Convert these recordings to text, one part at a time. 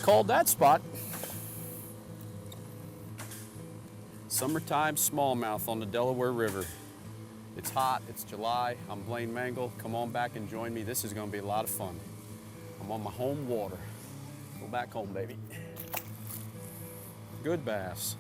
called that spot. Summertime smallmouth on the Delaware River. It's hot, it's July, I'm Blaine Mangle. Come on back and join me. This is gonna be a lot of fun. I'm on my home water. Go back home, baby. Good bass.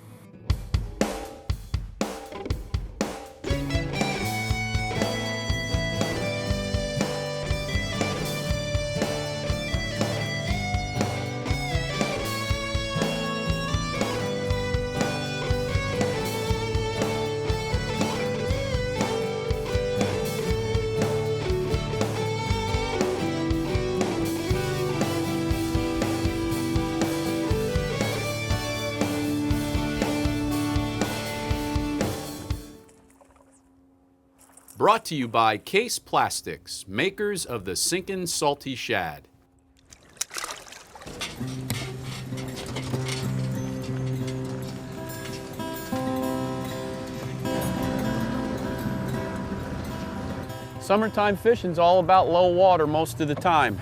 Brought to you by Case Plastics, makers of the Sinkin' Salty Shad. Summertime fishing's all about low water most of the time.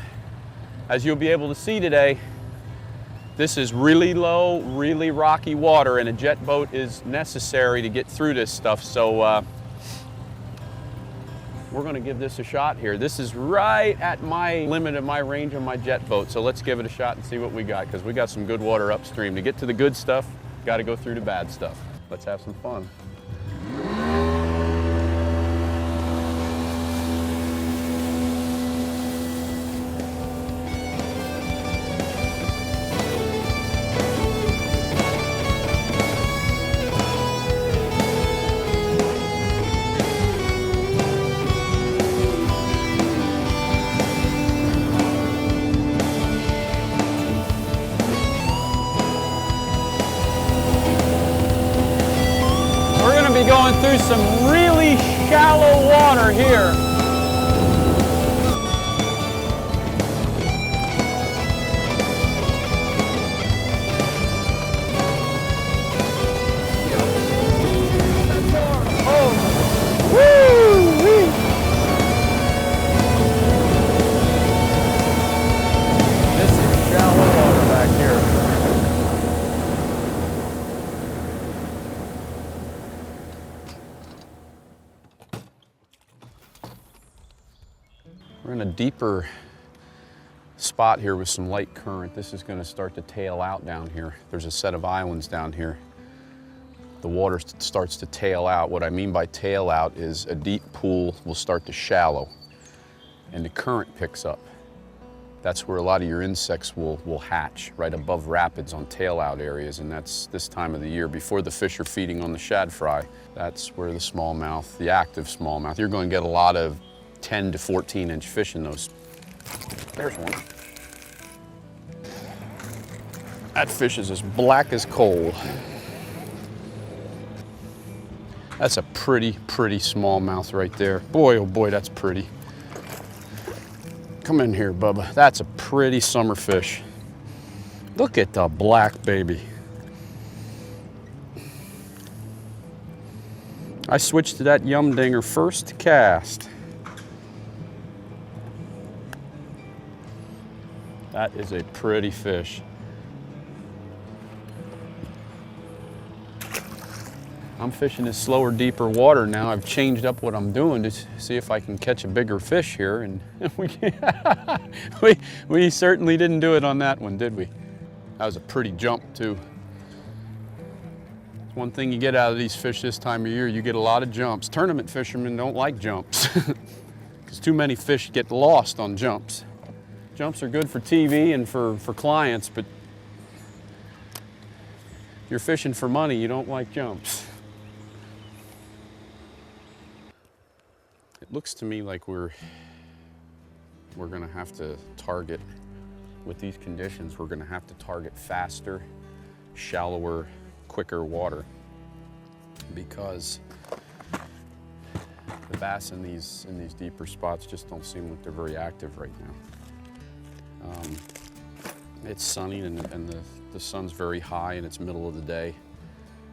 As you'll be able to see today, this is really low, really rocky water, and a jet boat is necessary to get through this stuff. So we're going to give this a shot here. This is right at my limit of my range on my jet boat, so let's give it a shot and see what we got, because we got some good water upstream. To get to the good stuff, got to go through the bad stuff. Let's have some fun. Going through some really shallow water here. Oh, woo-wee. This is shallow water back here. We're in a deeper spot here with some light current. This is going to start to tail out down here. There's a set of islands down here. The water starts to tail out. What I mean by tail out is a deep pool will start to shallow and the current picks up. That's where a lot of your insects will hatch, right above rapids on tail out areas, and that's this time of the year before the fish are feeding on the shad fry. That's where the smallmouth, the active smallmouth, you're going to get a lot of 10 to 14 inch fish in those. There's one. That fish is as black as coal. That's a pretty smallmouth right there. Boy, oh boy, that's pretty. Come in here, Bubba. That's a pretty summer fish. Look at the black baby. I switched to that yum dinger first cast. That is a pretty fish. I'm fishing this slower, deeper water now. I've changed up what I'm doing to see if I can catch a bigger fish here, and we certainly didn't do it on that one, did we? That was a pretty jump too. One thing you get out of these fish this time of year, you get a lot of jumps. Tournament fishermen don't like jumps because too many fish get lost on jumps. Jumps are good for TV and for clients, but if you're fishing for money, you don't like jumps. It looks to me like we're gonna have to target, with these conditions, we're gonna have to target faster, shallower, quicker water, because the bass in these deeper spots just don't seem like they're very active right now. It's sunny and the sun's very high and it's middle of the day.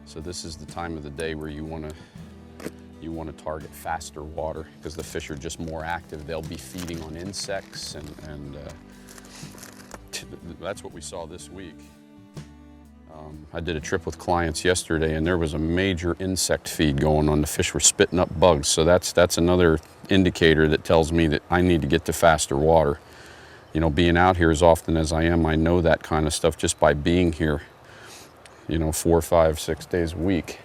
So this is the time of the day where you want to target faster water because the fish are just more active. They'll be feeding on insects and That's what we saw this week. I did a trip with clients yesterday and there was a major insect feed going on. The fish were spitting up bugs. So that's another indicator that tells me that I need to get to faster water. You know, being out here as often as I am, I know that kind of stuff just by being here, you know, 4, 5, 6 days a week.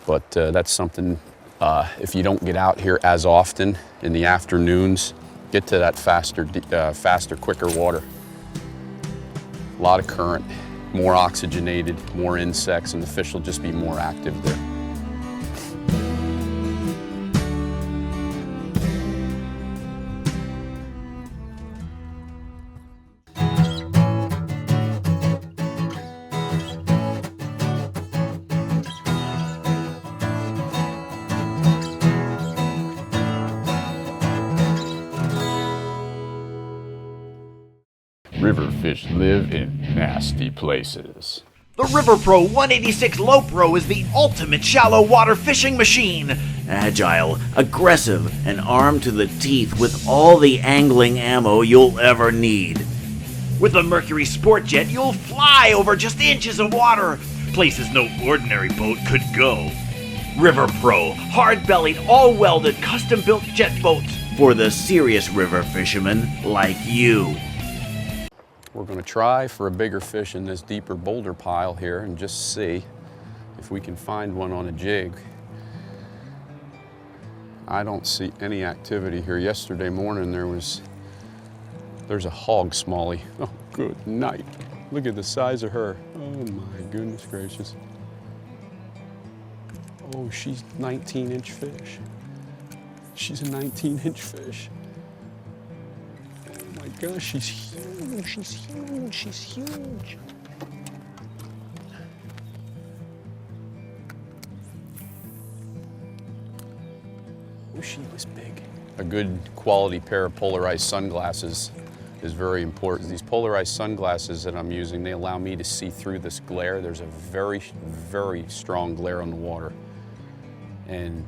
But that's something, if you don't get out here as often in the afternoons, get to that faster, quicker water. A lot of current, more oxygenated, more insects, and the fish will just be more active there. River fish live in nasty places. The River Pro 186 Low Pro is the ultimate shallow water fishing machine. Agile, aggressive, and armed to the teeth with all the angling ammo you'll ever need. With the Mercury Sport Jet, you'll fly over just inches of water, places no ordinary boat could go. River Pro, hard-bellied, all-welded, custom-built jet boats for the serious river fishermen like you. We're going to try for a bigger fish in this deeper boulder pile here and just see if we can find one on a jig. I don't see any activity here. Yesterday morning there's a hog smallie. Oh, good night. Look at the size of her. Oh my goodness gracious. Oh, she's 19-inch fish. She's a 19-inch fish. Oh my gosh, she's huge, she's huge, she's huge. Oh, she was big. A good quality pair of polarized sunglasses is very important. These polarized sunglasses that I'm using, they allow me to see through this glare. There's a very, very strong glare on the water. And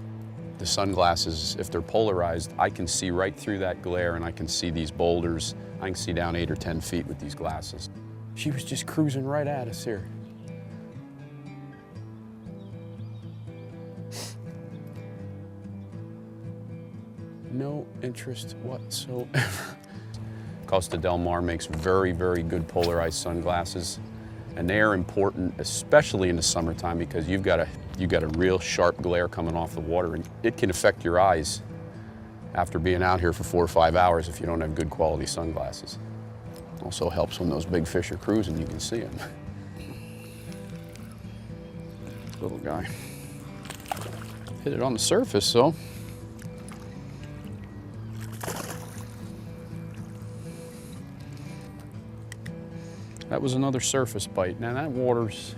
the sunglasses, if they're polarized, I can see right through that glare and I can see these boulders. I can see down 8 or 10 feet with these glasses. She was just cruising right at us here. No interest whatsoever. Costa Del Mar makes very, very good polarized sunglasses. And they are important, especially in the summertime, because you've got a real sharp glare coming off the water, and it can affect your eyes after being out here for 4 or 5 hours if you don't have good quality sunglasses. Also helps when those big fish are cruising, you can see them. Little guy. Hit it on the surface, though. That was another surface bite. Now that water's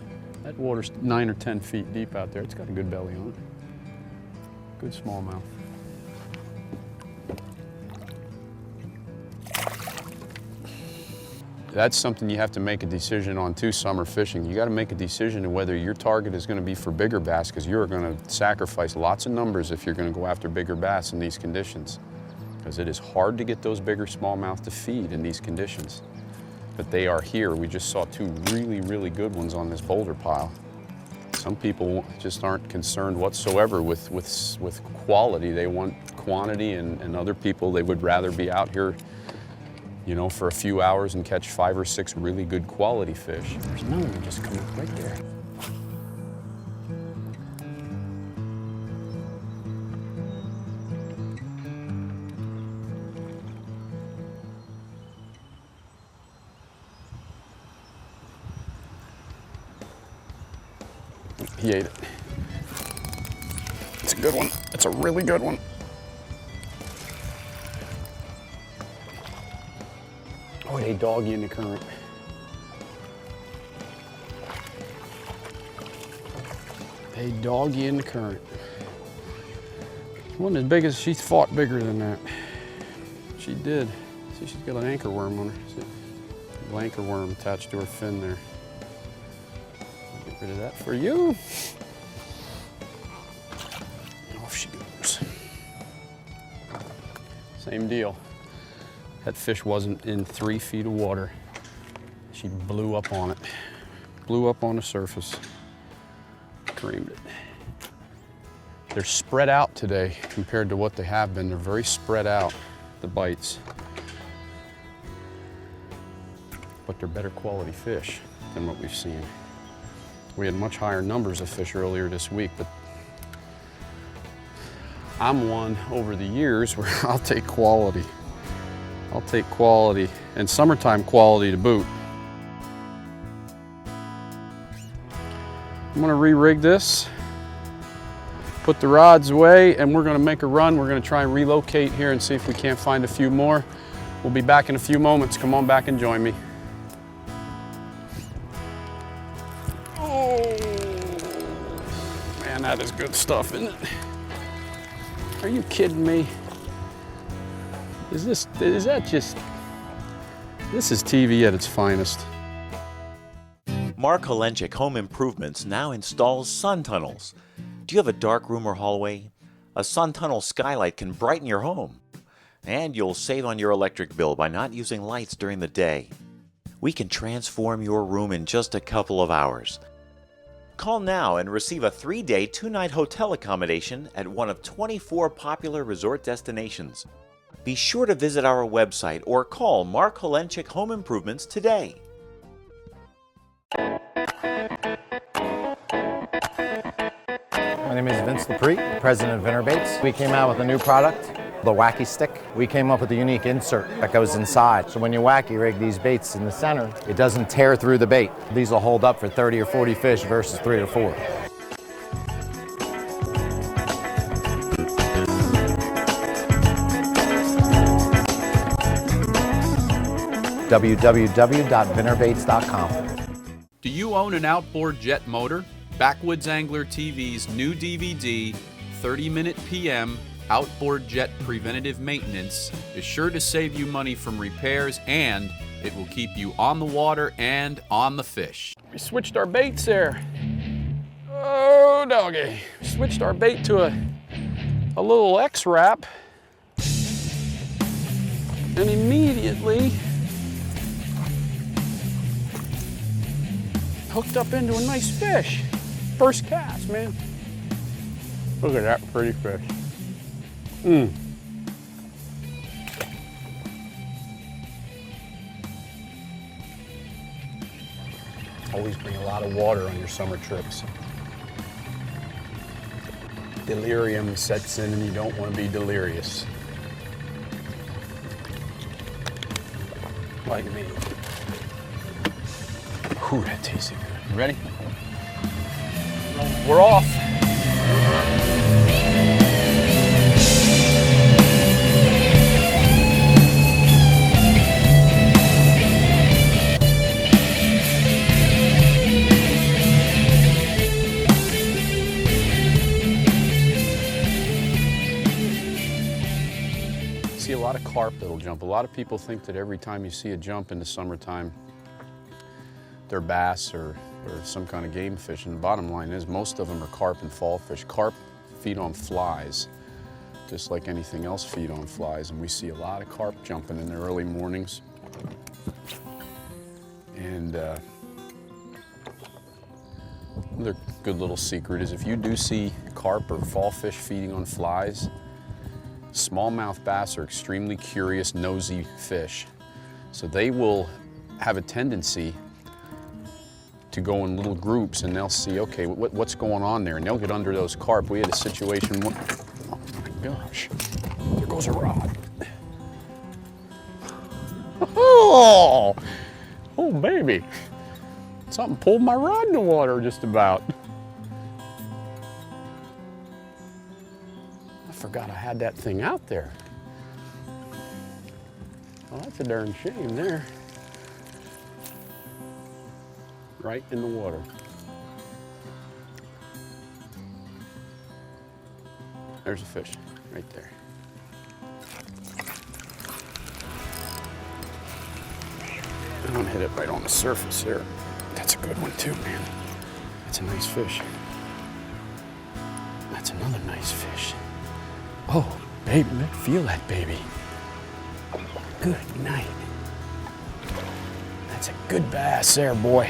9 or 10 feet deep out there. It's got a good belly on it. Good smallmouth. That's something you have to make a decision on too, summer fishing. You got to make a decision on whether your target is going to be for bigger bass, because you're going to sacrifice lots of numbers if you're going to go after bigger bass in these conditions. Because it is hard to get those bigger smallmouth to feed in these conditions. But they are here. We just saw 2 really, really good ones on this boulder pile. Some people just aren't concerned whatsoever with quality. They want quantity, and other people, they would rather be out here, you know, for a few hours and catch 5 or 6 really good quality fish. There's another one just come up right there. He ate it. It's a good one. It's a really good one. Oh, they doggy in the current. They doggy in the current. Wasn't as big as she's fought bigger than that. She did. See, she's got an anchor worm on her. See? A little anchor worm attached to her fin there. Get rid of that for you. Off she goes. Same deal. That fish wasn't in 3 feet of water. She blew up on it. Blew up on the surface. Creamed it. They're spread out today compared to what they have been. They're very spread out, the bites. But they're better quality fish than what we've seen. We had much higher numbers of fish earlier this week, but I'm one over the years where I'll take quality. I'll take quality, and summertime quality to boot. I'm gonna re-rig this, put the rods away, and we're gonna make a run. We're gonna try and relocate here and see if we can't find a few more. We'll be back in a few moments. Come on back and join me. Oh, man, that is good stuff, isn't it? Are you kidding me? Is that just, this is TV at its finest. Mark Holenchik Home Improvements now installs sun tunnels. Do you have a dark room or hallway? A sun tunnel skylight can brighten your home. And you'll save on your electric bill by not using lights during the day. We can transform your room in just a couple of hours. Call now and receive a 3-day, 2-night hotel accommodation at one of 24 popular resort destinations. Be sure to visit our website or call Mark Holenchik Home Improvements today. My name is Vince Laprie, president of Innerbaits. We came out with a new product, the Wacky Stick. We came up with a unique insert that goes inside. So when you wacky rig these baits in the center, it doesn't tear through the bait. These will hold up for 30 or 40 fish versus 3 or 4. www.vinnerbaits.com. Do you own an outboard jet motor? Backwoods Angler TV's new DVD, 30-minute PM Outboard Jet Preventative Maintenance, is sure to save you money from repairs, and it will keep you on the water and on the fish. We switched our baits there. Oh, doggy. We switched our bait to a little X-Wrap, and immediately hooked up into a nice fish. First cast, man. Look at that pretty fish. Always bring a lot of water on your summer trips. Delirium sets in and you don't want to be delirious. Like me. Ooh, that tasted good. You ready? We're off. See a lot of carp that'll jump. A lot of people think that every time you see a jump in the summertime, they're bass or some kind of game fish, and the bottom line is most of them are carp and fall fish. Carp feed on flies, just like anything else feed on flies, and we see a lot of carp jumping in the early mornings. And another good little secret is if you do see carp or fall fish feeding on flies, smallmouth bass are extremely curious, nosy fish. So they will have a tendency to go in little groups, and they'll see, okay, what's going on there, and they'll get under those carp. We had a situation, oh my gosh, there goes a rod. Oh, baby, something pulled my rod in the water just about. I forgot I had that thing out there. Well, that's a darn shame there. Right in the water. There's a fish, right there. I'm gonna hit it right on the surface there. That's a good one too, man. That's a nice fish. That's another nice fish. Oh, baby, let me feel that baby. Good night. That's a good bass there, boy.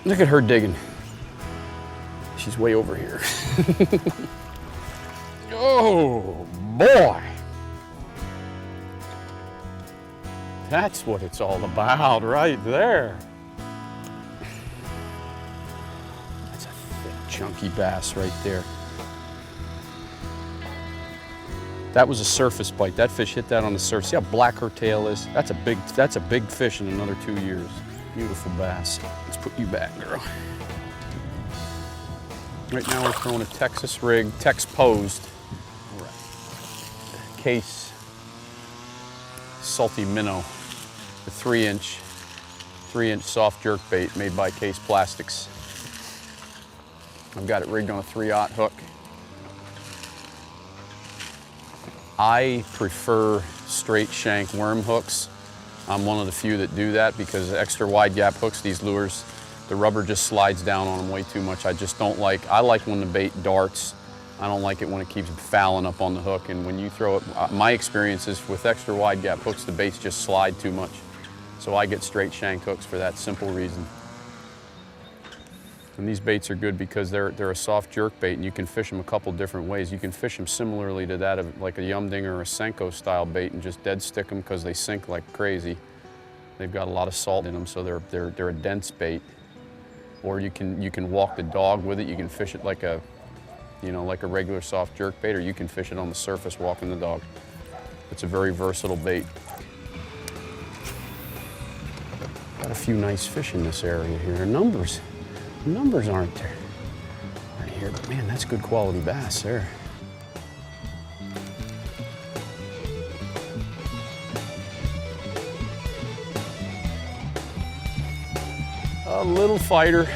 Look at her digging. She's way over here. Oh, boy. That's what it's all about right there. That's a thick, chunky bass right there. That was a surface bite. That fish hit that on the surface. See how black her tail is? That's a big fish in another 2 years. Beautiful bass. Let's put you back, girl. Right now we're throwing a Texas rig, Tex posed, case salty minnow, the 3-inch soft jerk bait made by Case Plastics. I've got it rigged on a 3/0 hook. I prefer straight shank worm hooks. I'm one of the few that do that because extra wide gap hooks, these lures, the rubber just slides down on them way too much. I like when the bait darts. I don't like it when it keeps fouling up on the hook, and when you throw it, my experience is with extra wide gap hooks, the baits just slide too much. So I get straight shank hooks for that simple reason. And these baits are good because they're a soft jerk bait, and you can fish them a couple different ways. You can fish them similarly to that of like a Yumding or a Senko style bait and just dead stick them because they sink like crazy. They've got a lot of salt in them, so they're a dense bait. Or you can walk the dog with it. You can fish it like a regular soft jerk bait, or you can fish it on the surface walking the dog. It's a very versatile bait. Got a few nice fish in this area here. Numbers aren't here, but man, that's good quality bass there. A little fighter.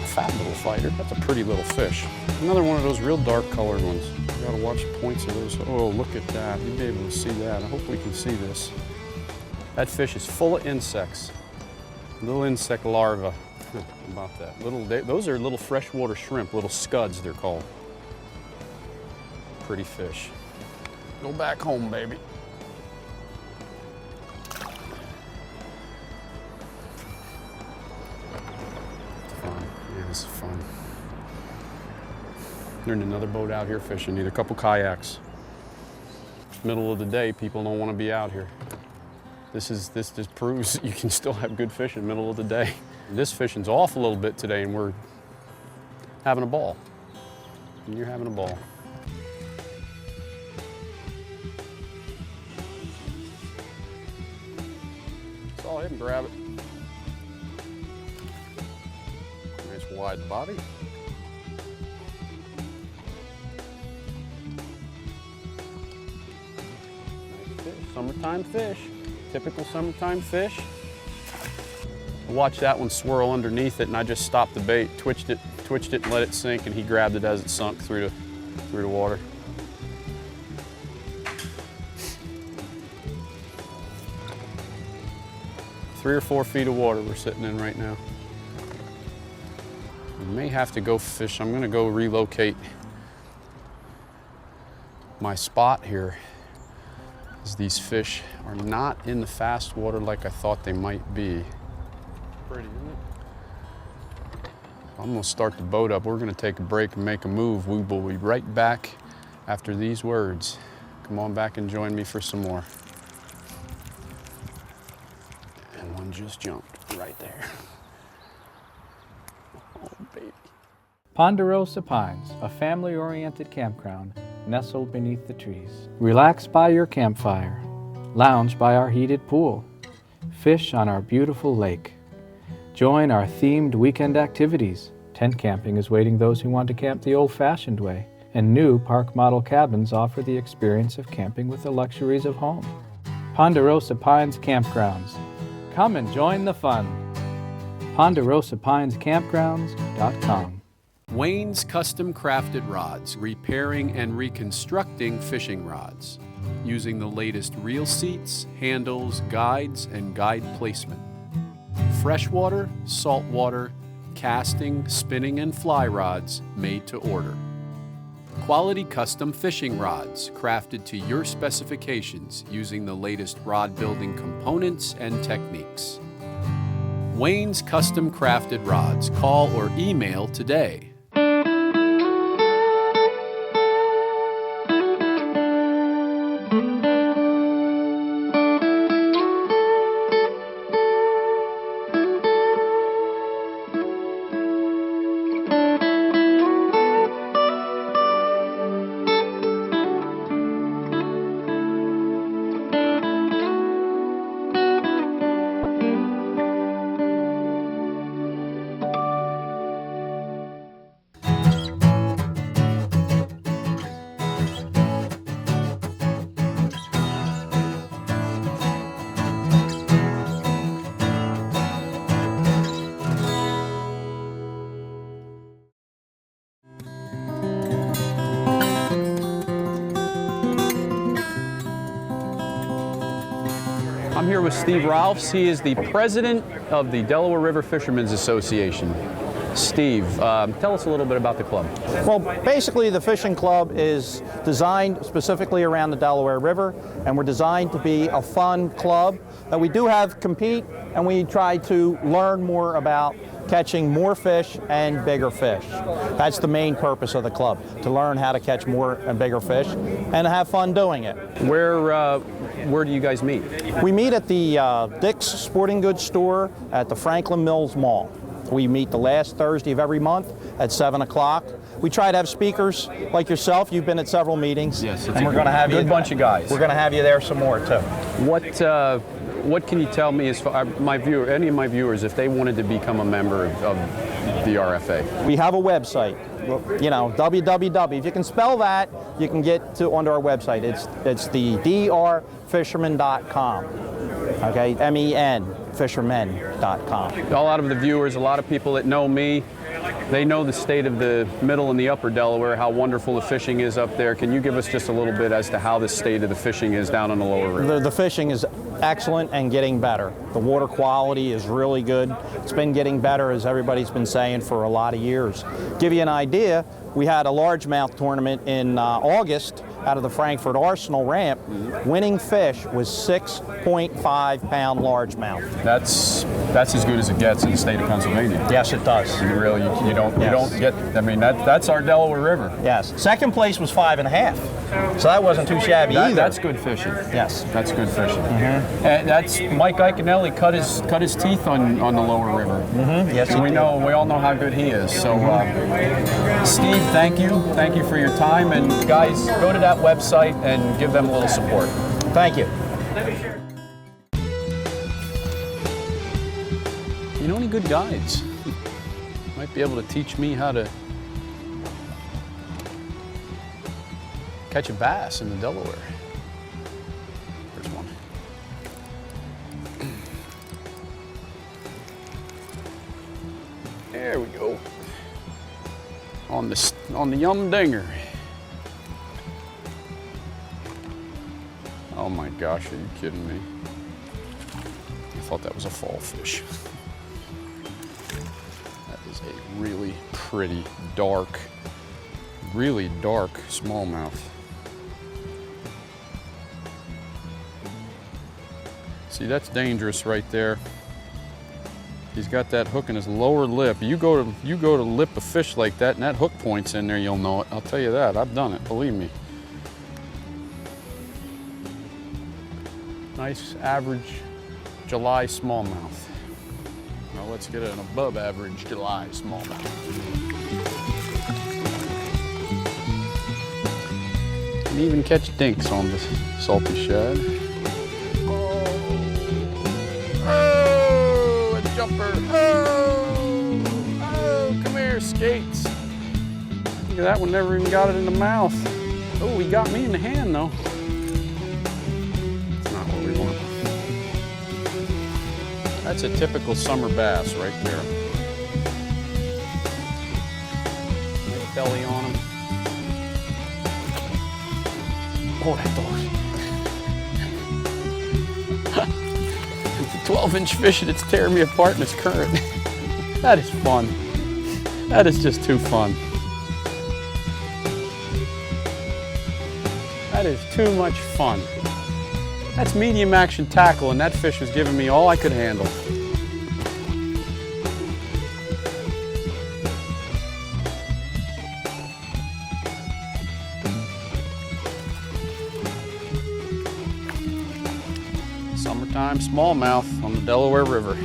Fat little fighter. That's a pretty little fish. Another one of those real dark colored ones. You gotta watch the points of those. Oh, look at that. You'll be able to see that. I hope we can see this. That fish is full of insects. Little insect larvae. How about that? Those are little freshwater shrimp, little scuds they're called. Pretty fish. Go back home, baby. This is fun. There's another boat out here fishing. Need a couple kayaks. Middle of the day, people don't want to be out here. This just proves you can still have good fishing middle of the day. This fishing's off a little bit today, and we're having a ball. And you're having a ball. Saw him grab it. Nice wide body. Nice fish. Summertime fish. Typical summertime fish. I watched that one swirl underneath it, and I just stopped the bait, twitched it, and let it sink, and he grabbed it as it sunk through the water. Three or 4 feet of water we're sitting in right now. We may have to go fish. I'm gonna go relocate my spot here, as these fish are not in the fast water like I thought they might be. Pretty, isn't it? I'm gonna start the boat up. We're gonna take a break and make a move. We will be right back after these words. Come on back and join me for some more. And one just jumped right there. Oh, baby. Ponderosa Pines, a family-oriented campground nestled beneath the trees. Relax by your campfire, lounge by our heated pool, fish on our beautiful lake. Join our themed weekend activities. Tent camping is waiting those who want to camp the old-fashioned way, and new park model cabins offer the experience of camping with the luxuries of home. Ponderosa Pines Campgrounds. Come and join the fun. PonderosaPinesCampgrounds.com. Wayne's Custom Crafted Rods, repairing and reconstructing fishing rods, using the latest reel seats, handles, guides, and guide placement. Freshwater, saltwater, casting, spinning, and fly rods made to order. Quality custom fishing rods crafted to your specifications using the latest rod building components and techniques. Wayne's Custom Crafted Rods. Call or email today. I'm here with Steve Ralphs. He is the president of the Delaware River Fishermen's Association. Steve, tell us a little bit about the club. Well, basically the fishing club is designed specifically around the Delaware River, and we're designed to be a fun club that we do have compete, and we try to learn more about catching more fish and bigger fish. That's the main purpose of the club, to learn how to catch more and bigger fish and have fun doing it. Where do you guys meet? We meet at the Dick's Sporting Goods store at the Franklin Mills Mall. We meet the last Thursday of every month at 7 o'clock. We try to have speakers like yourself. You've been at several meetings. Yes, and we're going to have good bunch of guys. We're going to have you there some more too. What can you tell me as far any of my viewers, if they wanted to become a member of the RFA? We have a website. You know, www. If you can spell that, you can get to onto our website. It's the drfisherman.com. Okay, MEN fishermen.com. A lot of the viewers, a lot of people that know me, they know the state of the middle and the upper Delaware, how wonderful the fishing is up there. Can you give us just a little bit as to how the state of the fishing is down on the lower river? The fishing is excellent and getting better. The water quality is really good. It's been getting better, as everybody's been saying, for a lot of years. Give you an idea, we had a largemouth tournament in August out of the Frankfurt Arsenal ramp. Winning fish was 6.5-pound largemouth. That's as good as it gets in the state of Pennsylvania. Yes, it does. You don't get. I mean, that's our Delaware River. Yes. Second place was 5.5, so that wasn't too shabby either. That's good fishing. Yes. That's good fishing. And that's Mike Iaconelli cut his teeth on the lower river. Yes, we all know how good he is. So, Steve, thank you for your time, and guys, go to that website and give them a little support. Thank you. You know any good guides? Might be able to teach me how to catch a bass in the Delaware. There's one. There we go. On the Yum Dinger. Oh my gosh, are you kidding me? I thought that was a fall fish. That is a really pretty, really dark smallmouth. See, that's dangerous right there. He's got that hook in his lower lip. You go to lip a fish like that and that hook points in there, you'll know it. I'll tell you that. I've done it, believe me. Nice average July smallmouth. Now let's get an above average July smallmouth. Can even catch dinks on this salty shad. Oh, a jumper. Oh, come here, skates. Look at that one, never even got it in the mouth. Oh, he got me in the hand though. That's a typical summer bass right there. Nice belly on him. Oh, that dog. It's a 12-inch fish and it's tearing me apart in this current. That is fun. That is just too fun. That is too much fun. That's medium action tackle, and that fish was giving me all I could handle. Summertime smallmouth on the Delaware River.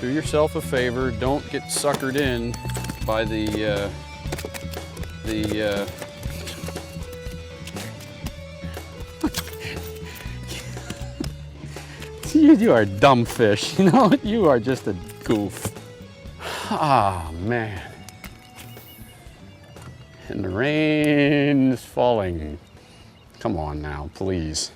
Do yourself a favor, don't get suckered in by the you are a dumb fish, you know, you are just a goof. Ah, man. And the rain is falling. Come on now, please.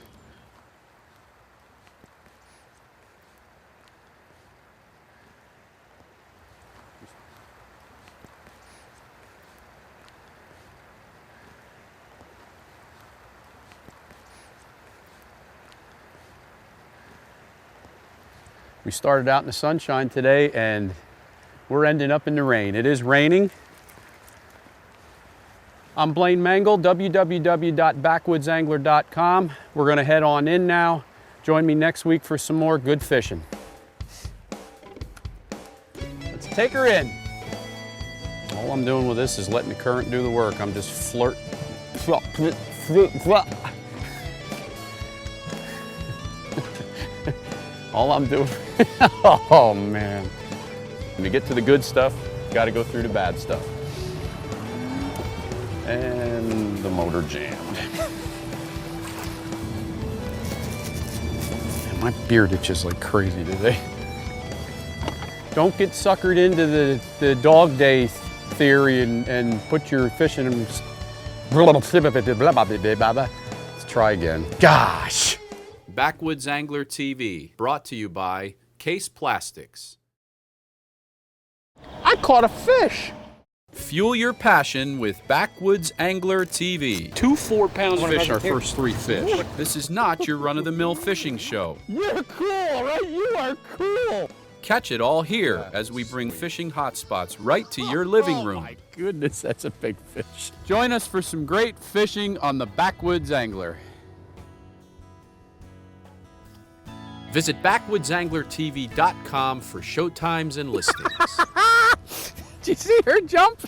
We started out in the sunshine today and we're ending up in the rain. It is raining. I'm Blaine Mangle, www.backwoodsangler.com. We're gonna head on in now. Join me next week for some more good fishing. Let's take her in. All I'm doing with this is letting the current do the work. I'm just flirt. All I'm doing, oh man. When you get to the good stuff, you gotta go through the bad stuff. And the motor jammed. Man, my beard itches like crazy today. Don't get suckered into the dog day theory and put your fishing in. Let's try again. Gosh. Backwoods Angler TV, brought to you by Case Plastics. I caught a fish! Fuel your passion with Backwoods Angler TV. 2 4-pound fish, our first 3 fish. This is not your run-of-the-mill fishing show. You're cool, right? You are cool. Catch it all here as we bring fishing hotspots right to your living room. Oh my goodness, that's a big fish. Join us for some great fishing on the Backwoods Angler. Visit backwoodsanglertv.com for showtimes and listings. Did you see her jump?